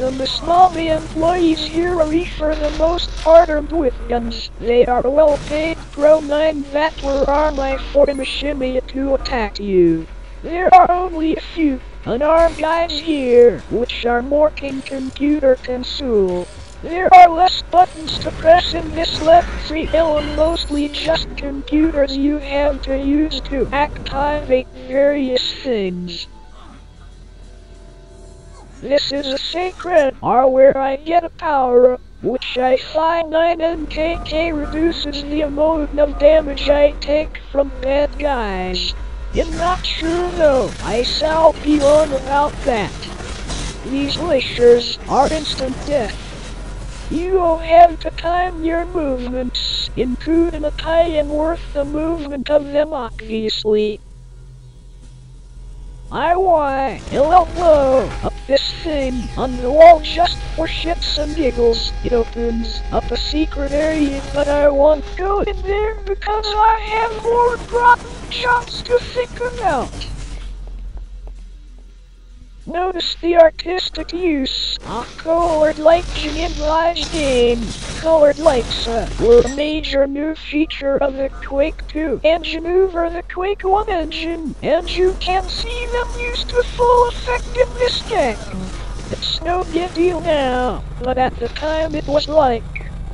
The Somali employees here are for the most part armed with guns. They are well-paid pro-9 that will arm my machine to attack you. There are only a few unarmed guys here, which are more computer console. There are less buttons to press in this left trial and mostly just computers you have to use to activate various things. This is a sacred R where I get a power-up, which I find 9 NKK reduces the amount of damage I take from bad guys. I'm not sure though, I shall be on about that. These glaciers are instant death. You will have to time your movements, including a time worth the movement of them obviously. Hello, up this thing on the wall just for shits and giggles. It opens up a secret area, but I won't go in there because I have more rotten jobs to think about. Notice the artistic use of colored lighting in my game. Colored lights were a major new feature of the Quake 2 engine over the Quake 1 engine, and you can see them used to full effect in this game. It's no big deal now, but at the time it was like,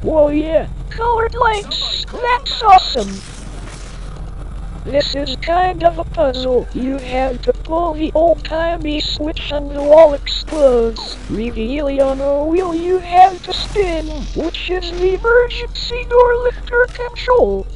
whoa yeah, colored lights, that's awesome. This is kind of a puzzle. You have to pull the old-timey switch and the wall explodes, revealing on a wheel you have to spin, which is the emergency door lifter control.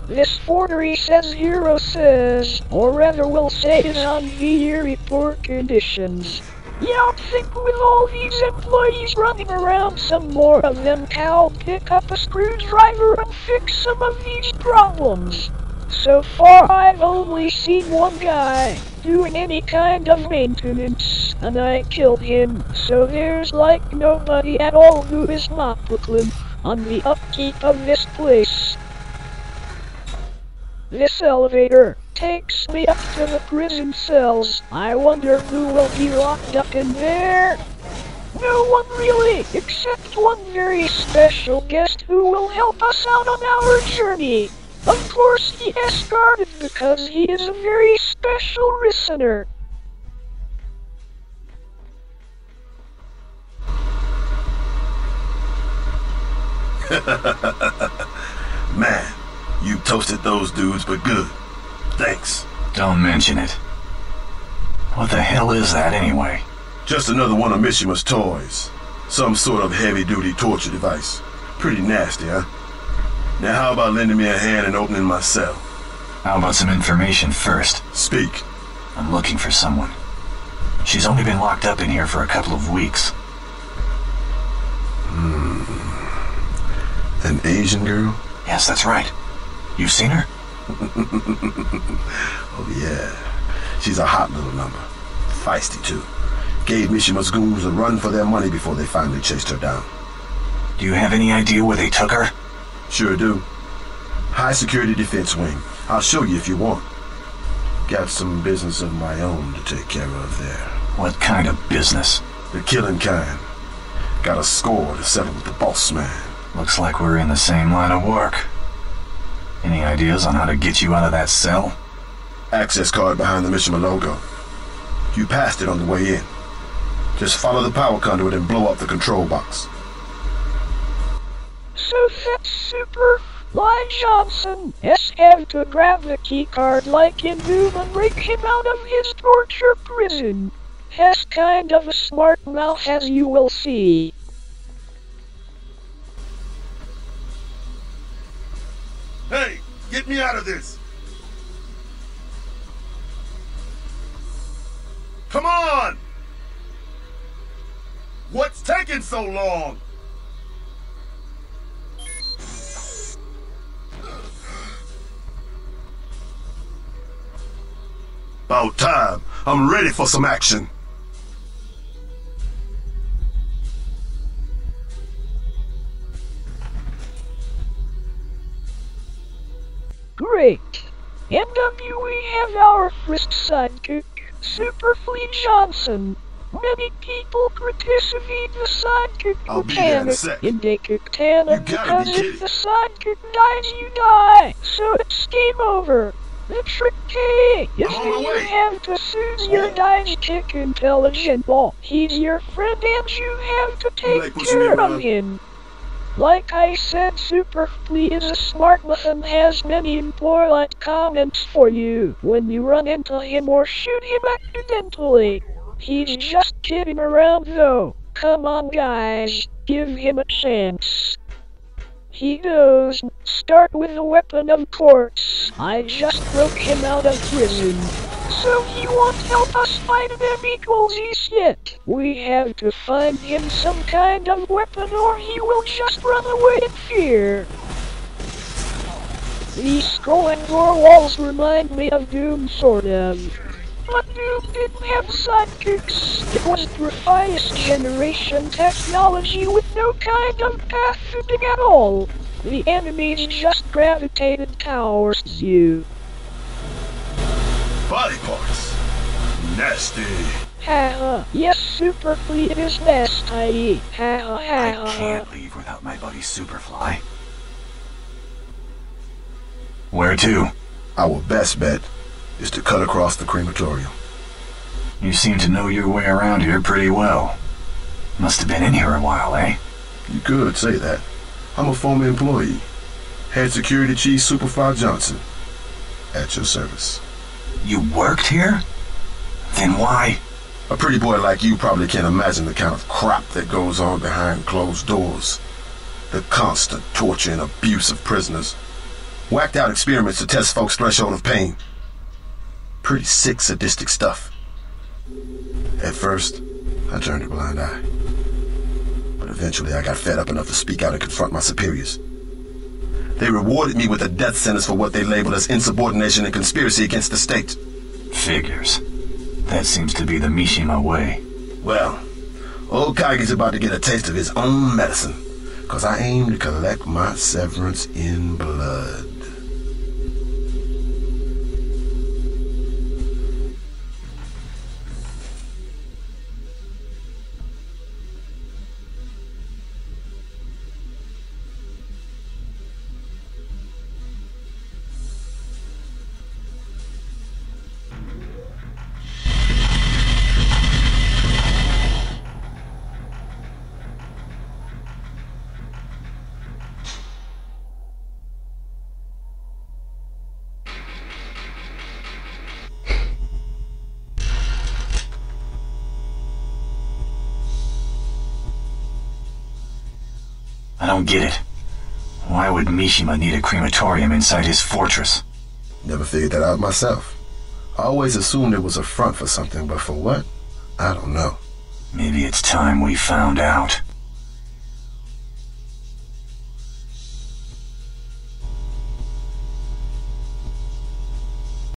This order says Hero says, or rather will say is on the report conditions. You don't think with all these employees running around some more of them can pick up a screwdriver and fix some of these problems? So far I've only seen one guy doing any kind of maintenance, and I killed him, so there's like nobody at all who is not Brooklyn on the upkeep of this place. This elevator takes me up to the prison cells. I wonder who will be locked up in there. No one really, except one very special guest who will help us out on our journey. Of course he escorted because he is a very special listener. Man, you toasted those dudes, but good. Thanks. Don't mention it. What the hell is that anyway? Just another one of Mishima's toys. Some sort of heavy-duty torture device. Pretty nasty, huh? Now how about lending me a hand in opening my cell? How about some information first? Speak. I'm looking for someone. She's only been locked up in here for a couple of weeks. An Asian girl? Yes, that's right. You've seen her? Oh yeah. She's a hot little number. Feisty too. Gave Mishima's goons a run for their money before they finally chased her down. Do you have any idea where they took her? Sure do. High security defense wing. I'll show you if you want. Got some business of my own to take care of there. What kind of business? The killing kind. Got a score to settle with the boss man. Looks like we're in the same line of work. Any ideas on how to get you out of that cell? Access card behind the Mishima logo. You passed it on the way in. Just follow the power conduit and blow up the control box. So that's SUPERFLY Johnson have to grab the keycard like in Doom and break him out of his torture prison. Has kind of a smart mouth, as you will see. Hey, get me out of this! Come on! What's taking so long? About time. I'm ready for some action. Great. NW, we have our first sidekick, SUPERFLY Johnson. Many people criticize the sidekick I'll be there in a mechanic sec. in Daikatana You gotta be because kidding. if the sidekick dies, you die. So it's game over. The trick is I'm on my that you way. have to choose your sidekick intelligent ball. He's your friend and you have to take like pushing me care of around? him. Like I said, SUPERFLY is a smart man and has many important comments for you when you run into him or shoot him accidentally. He's just kidding around though. Come on guys, give him a chance. He goes, start with a weapon of course. I just broke him out of prison. So he won't help us fight them equals yet. We have to find him some kind of weapon or he will just run away in fear. These scrolling door walls remind me of Doom sort of. But Doom didn't have sidekicks. It was previous generation technology with no kind of pathing at all. The enemies just gravitated towards you. Body parts. Nasty. Ha yes, SUPERFLY is nasty. Ha I can't leave without my buddy Superfly. Where to? Our best bet is to cut across the crematorium. You seem to know your way around here pretty well. Must have been in here a while, eh? You could say that. I'm a former employee. Head Security Chief SUPERFLY Johnson. At your service. You worked here? Then why? A pretty boy like you probably can't imagine the kind of crap that goes on behind closed doors. The constant torture and abuse of prisoners. Whacked out experiments to test folks' threshold of pain. Pretty sick, sadistic stuff. At first, I turned a blind eye. But eventually I got fed up enough to speak out and confront my superiors. They rewarded me with a death sentence for what they labeled as insubordination and conspiracy against the state. Figures. That seems to be the Mishima way. Well, old Kaige's about to get a taste of his own medicine, 'cause I aim to collect my severance in blood. I don't get it. Why would Mishima need a crematorium inside his fortress? Never figured that out myself. I always assumed it was a front for something, but for what? I don't know. Maybe it's time we found out.